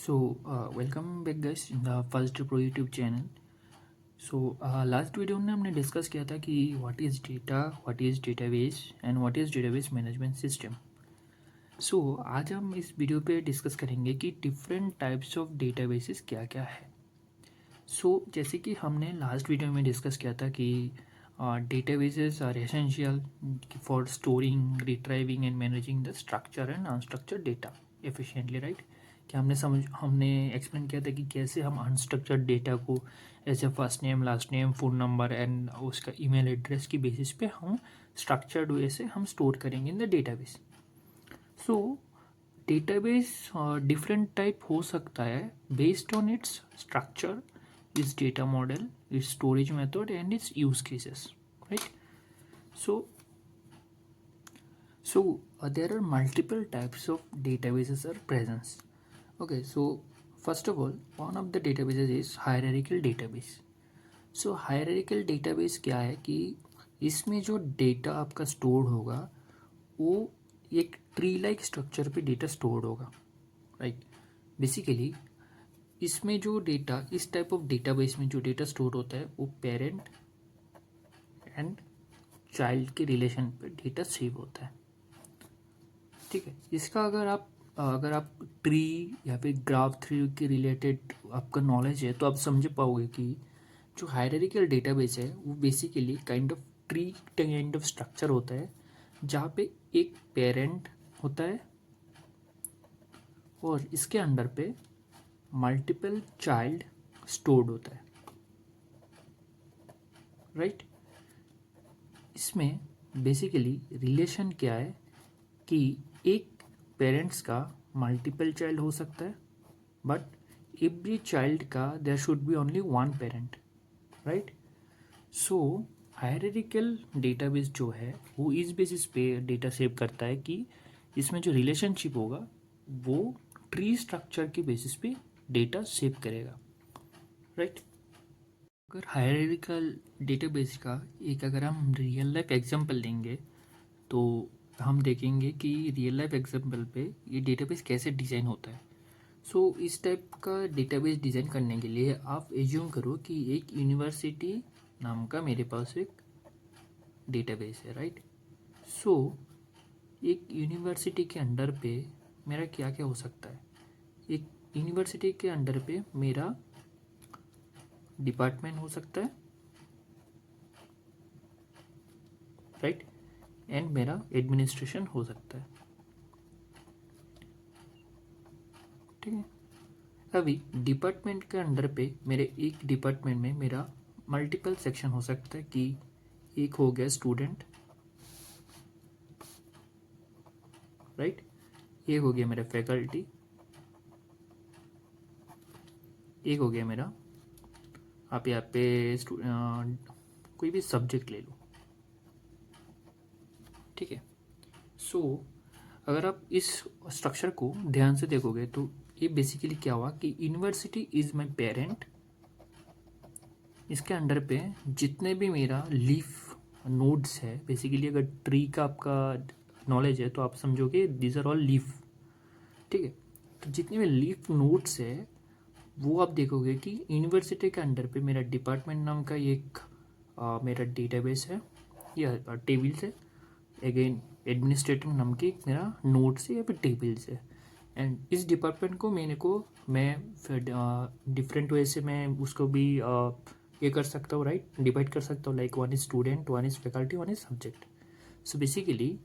Welcome back guys in the first pro YouTube channel. Last video में हमने discuss किया था कि what is data, what is database and what is database management system. आज हम इस वीडियो पे डिस्कस करेंगे कि डिफरेंट टाइप्स ऑफ डेटाबेसेस क्या क्या है। जैसे कि हमने लास्ट वीडियो में डिस्कस किया था कि databases are essential for storing, retrieving and managing the structure and unstructured data efficiently, right. कि हमने एक्सप्लेन किया था कि कैसे हम अनस्ट्रक्चर्ड डेटा को ऐसे first name, last name, phone number and उसका ईमेल एड्रेस की बेसिस पे हम स्ट्रक्चर्ड वे से हम स्टोर करेंगे in the database. So database different type हो सकता है based on its structure, its data model, its storage method, and its use cases, right? So, there are multiple types of databases are present. Okay, so first of all, one of the databases is hierarchical database. So hierarchical database क्या है कि इसमें जो data आपका store होगा वो एक tree like structure पे डेटा स्टोर होगा, राइट। बेसिकली इसमें जो डेटा, इस टाइप ऑफ डेटाबेस में जो डेटा स्टोर होता है वो पेरेंट एंड चाइल्ड के रिलेशन पे डेटा सेव होता है, ठीक है। इसका अगर आप ट्री या फिर ग्राफ थ्री के रिलेटेड आपका नॉलेज है तो आप समझ पाओगे कि जो हायरार्किकल डेटाबेस है वो basically kind of tree kind of structure होता है जहाँ पे एक पेरेंट होता है और इसके अंडर पे मल्टीपल चाइल्ड स्टोर्ड होता है, राइट। इसमें बेसिकली रिलेशन क्या है कि एक पेरेंट्स का मल्टीपल चाइल्ड हो सकता है, बट एवरी चाइल्ड का there should be only one parent, right. So hierarchical database जो है वो इस बेसिस पे डेटा सेव करता है कि इसमें जो रिलेशनशिप होगा वो ट्री स्ट्रक्चर के बेसिस पे डेटा सेव करेगा, राइट। अगर हायरार्किकल डेटाबेस का अगर हम रियल लाइफ एग्जांपल लेंगे तो हम देखेंगे कि रियल लाइफ एग्जांपल पे ये डेटाबेस कैसे डिज़ाइन होता है। इस टाइप का डेटाबेस डिज़ाइन करने के लिए आप एज्यूम करो कि एक यूनिवर्सिटी नाम का मेरे पास एक डेटाबेस है, राइट। एक यूनिवर्सिटी के अंडर पे मेरा क्या क्या हो सकता है। एक यूनिवर्सिटी के अंडर पे मेरा डिपार्टमेंट हो सकता है, राइट, एंड मेरा एडमिनिस्ट्रेशन हो सकता है, ठीक है। अभी डिपार्टमेंट के अंडर पे मेरे एक डिपार्टमेंट में मेरा मल्टीपल सेक्शन हो सकता है कि एक हो गया स्टूडेंट, राइट, एक हो गया मेरा फैकल्टी, एक हो गया मेरा, आप यहाँ पे कोई भी सब्जेक्ट ले लो, ठीक है। अगर आप इस स्ट्रक्चर को ध्यान से देखोगे तो ये बेसिकली क्या हुआ कि यूनिवर्सिटी इज माई पेरेंट। इसके अंडर पे जितने भी मेरा लीफ नोड्स है, बेसिकली अगर ट्री का आपका नॉलेज है तो आप समझोगे दीज आर ऑल लीफ, ठीक है। तो जितने भी लीफ नोड्स है वो आप देखोगे कि यूनिवर्सिटी के अंडर पे मेरा डिपार्टमेंट नाम का एक मेरा डेटाबेस है या टेबल्स है, अगेन एडमिनिस्ट्रेटिव नाम की मेरा नोट्स है या फिर टेबल्स है। एंड इस डिपार्टमेंट को मैं डिफरेंट वे से मैं उसको भी ये कर सकता हूँ, राइट, डिवाइड कर सकता हूँ, like one is student, one is faculty, one is subject. So basically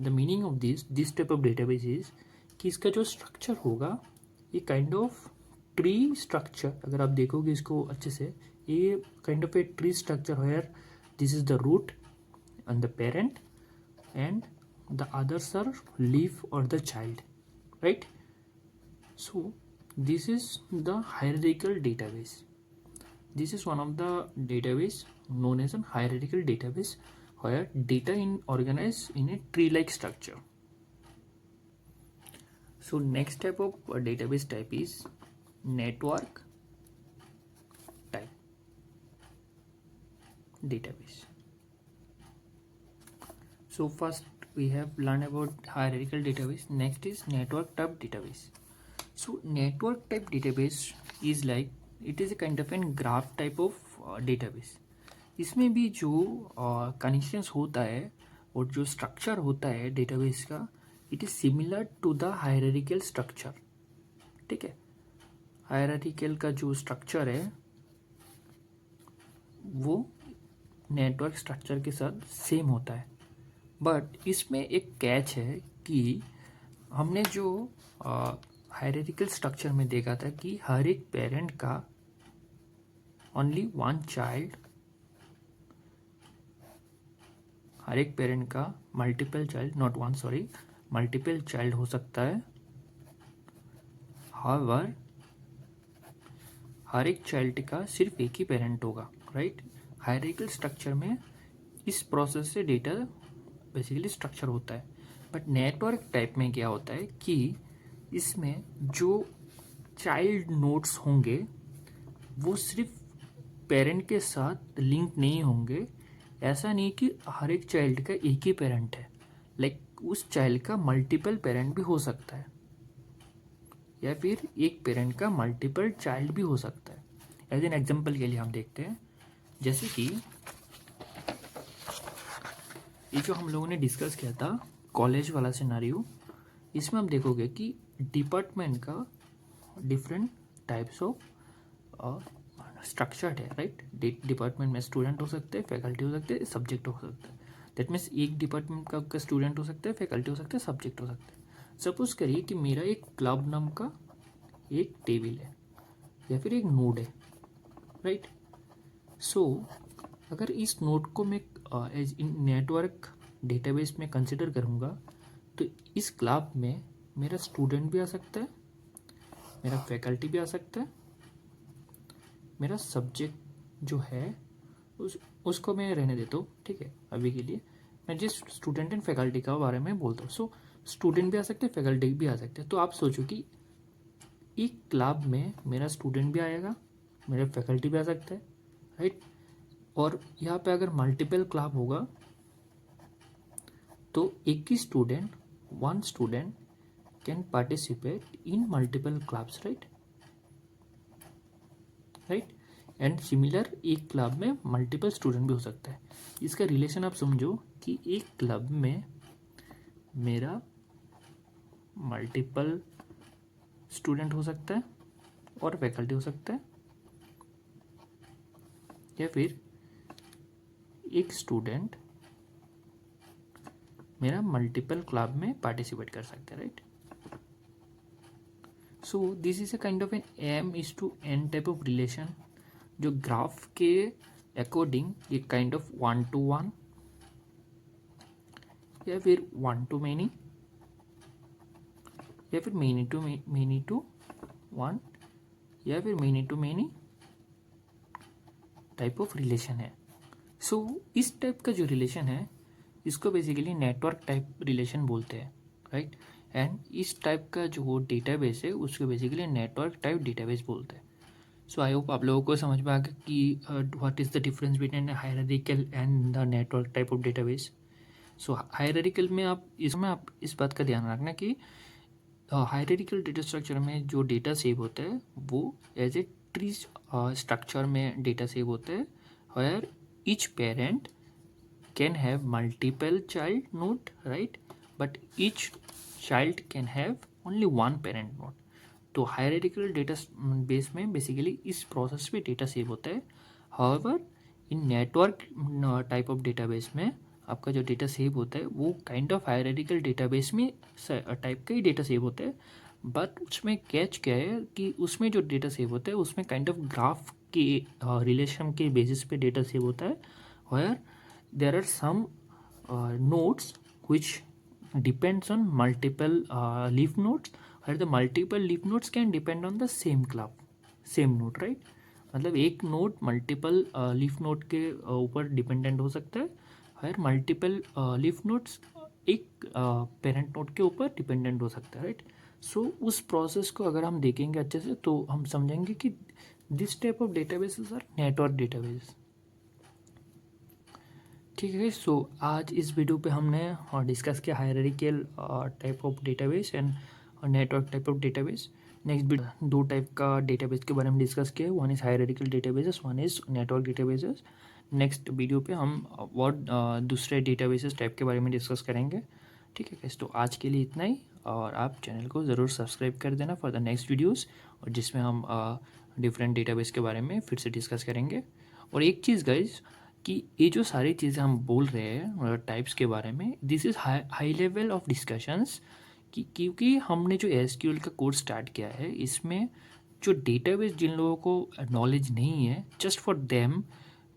the meaning of this type of database is कि इसका जो स्ट्रक्चर होगा ये काइंड ऑफ ट्री स्ट्रक्चर, अगर आप देखोगे इसको अच्छे से, ये kind of a tree structure where this is the root and the parent and the others are leaf or the child, right. So this is the hierarchical database. This is one of the database known as a hierarchical database where data in organized in a tree like structure. So next type of database type is network type database. So first we have learned about hierarchical database. Next is network type database. So network type database is like it is a kind of an graph type of database. इसमें भी जो connections होता है और जो structure होता है database का, it is similar to the hierarchical structure. ठीक है, हायरार्किकल का जो स्ट्रक्चर है वो नेटवर्क स्ट्रक्चर के साथ सेम होता है. बट इसमें एक कैच है कि हमने जो हायरार्किकल स्ट्रक्चर में देखा था कि हर एक पेरेंट का ओनली वन चाइल्ड, हर एक पेरेंट का multiple child, not one sorry, multiple child हो सकता है. हाउएवर हर एक चाइल्ड का सिर्फ एक ही पेरेंट होगा, राइट. हायरार्किकल स्ट्रक्चर में इस प्रोसेस से डेटा बेसिकली स्ट्रक्चर होता है. बट नेटवर्क टाइप में क्या होता है कि इसमें जो चाइल्ड नोड्स होंगे वो सिर्फ पेरेंट के साथ लिंक नहीं होंगे. ऐसा नहीं कि हर एक चाइल्ड का एक ही पेरेंट है, लाइक उस चाइल्ड का मल्टीपल पेरेंट भी हो सकता है, या फिर एक पेरेंट का मल्टीपल चाइल्ड भी हो सकता है. एज एन एग्जांपल के लिए हम देखते हैं, जैसे कि ये जो हम लोगों ने डिस्कस किया था कॉलेज वाला सिनारियो, इसमें हम देखोगे कि डिपार्टमेंट का डिफरेंट टाइप्स ऑफ स्ट्रक्चर्ड है, राइट. डिपार्टमेंट में स्टूडेंट हो सकते हैं, फैकल्टी हो सकते हैं, सब्जेक्ट हो सकता है. दैट मीन्स एक डिपार्टमेंट का स्टूडेंट हो सकता है, फैकल्टी हो सकता है, सब्जेक्ट हो सकता है. सपोज करिए कि मेरा एक क्लब नाम का एक टेबल है या फिर एक नोड है, राइट. सो अगर इस नोड को मैं एज इन नेटवर्क डेटाबेस में कंसिडर करूँगा तो इस क्लब में मेरा स्टूडेंट भी आ सकता है, मेरा फैकल्टी भी आ सकता है, मेरा सब्जेक्ट जो है उसको मैं रहने देता हूँ. ठीक है, अभी के लिए मैं जिस स्टूडेंट एंड फैकल्टी का बारे में बोलता हूँ. सो स्टूडेंट भी आ सकते हैं, फैकल्टी भी आ सकते हैं. तो आप सोचो कि एक क्लब में मेरा स्टूडेंट भी आएगा, मेरा फैकल्टी भी आ सकता है, राइट. और यहाँ पे अगर मल्टीपल क्लब होगा तो एक ही student, one student can participate in multiple clubs, right. And similar एक क्लब में मल्टीपल स्टूडेंट भी हो सकता है. इसका रिलेशन आप समझो कि एक क्लब में मेरा मल्टीपल स्टूडेंट हो सकता है और फैकल्टी हो सकता है, या फिर एक स्टूडेंट मेरा मल्टीपल क्लब में पार्टिसिपेट कर सकता है, right. So this is a kind of N M is to N type of relation जो ग्राफ के अकॉर्डिंग ये काइंड ऑफ 1 to 1 या फिर 1 to many या फिर many to 1 या फिर many to many type of relation है. सो इस टाइप का जो रिलेशन है इसको बेसिकली नेटवर्क टाइप रिलेशन बोलते हैं, राइट. एंड इस टाइप का जो डेटाबेस है उसको बेसिकली नेटवर्क टाइप डेटाबेस बोलते हैं. सो आई होप आप लोगों को समझ में आ गया कि what is the difference between hierarchical and the network type of database. So hierarchical में आप इस बात का ध्यान रखना कि हायरार्किकल डेटा स्ट्रक्चर में जो डेटा सेव होता है वो एज ए ट्री स्ट्रक्चर में डेटा सेव होता है, where each parent can have multiple child node, right, but each child can have only one parent node. तो हायरार्किकल डेटा बेस में बेसिकली इस प्रोसेस पे डेटा सेव होता है. However in network type of database में आपका जो data save होता है वो काइंड ऑफ हायरार्किकल डेटाबेस में टाइप का ही डेटा सेव होता है. बट उसमें कैच क्या है कि उसमें जो डेटा सेव होता है उसमें काइंड ऑफ ग्राफ के रिलेशन के बेसिस पे डेटा सेव होता है, where there are some nodes which depends on multiple leaf nodes, where the multiple leaf nodes can depend on the same club, same node, right. मतलब एक node multiple leaf node के ऊपर dependent हो सकता है, और मल्टीपल लीफ नोड्स एक parent node के ऊपर डिपेंडेंट हो सकता है, राइट. सो उस प्रोसेस को अगर हम देखेंगे अच्छे से तो हम समझेंगे कि this type of databases are network database. ठीक है. सो आज इस वीडियो पे हमने डिस्कस किया hierarchical type of database and network type of database. Next दो टाइप का डेटाबेस के बारे में डिस्कस किया, one is hierarchical databases, one is network databases. Next video पे हम दूसरे डेटाबेसेस टाइप के बारे में डिस्कस करेंगे। ठीक है गाइस, तो आज के लिए इतना ही, और आप चैनल को ज़रूर सब्सक्राइब कर देना फॉर द नेक्स्ट वीडियोस, और जिसमें हम डिफरेंट डेटाबेस के बारे में फिर से डिस्कस करेंगे। और एक चीज़ गाइस, कि ये जो सारी चीज़ें हम बोल रहे हैं टाइप्स के बारे में, this is high level of discussions, क्योंकि हमने जो एसक्यूएल का कोर्स स्टार्ट किया है, इसमें जो डेटाबेस जिन लोगों को नॉलेज नहीं है, just for them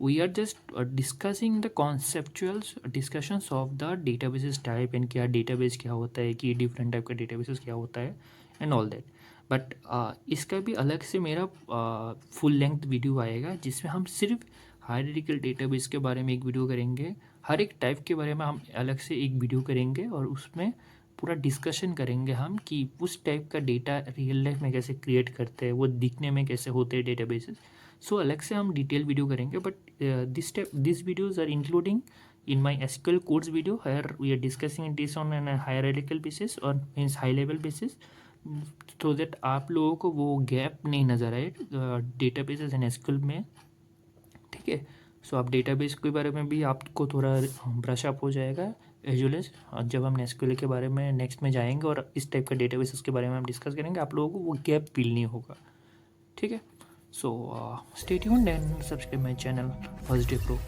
we are just discussing the conceptuals discussions of the databases type, and क्या डेटाबेस क्या होता है, कि डिफरेंट टाइप का डेटाबेसेस क्या होता है, एंड ऑल दैट। बट इसका भी अलग से मेरा फुल लेंथ वीडियो आएगा, जिसमें हम सिर्फ हायरार्किकल डेटाबेस के बारे में एक वीडियो करेंगे, हर एक टाइप के बारे में हम अलग से एक वीडियो करेंगे, और उसमें पूरा डिस्कशन करेंगे हम कि उस टाइप का डेटा रियल लाइफ में कैसे क्रिएट करते हैं, वो दिखने में कैसे होते हैं डेटाबेसेस। सो अलग से हम डिटेल वीडियो करेंगे, but this videos are including in my SQL course video, where we are discussing this on a hierarchical basis or means high level basis, so that आप लोगों को वो गैप नहीं नज़र आए डेटाबेसेस एंड SQL में। ठीक है, सो आप डेटाबेस के बारे में भी आपको थोड़ा ब्रश अप हो जाएगा एज वेल एज जब हम SQL के बारे में नेक्स्ट में जाएंगे, और इस टाइप का डेटाबेसेस के बारे में हम डिस्कस करेंगे, आप लोगों को वो गैप फील नहीं होगा। ठीक है, so stay tuned and subscribe my channel positive pro.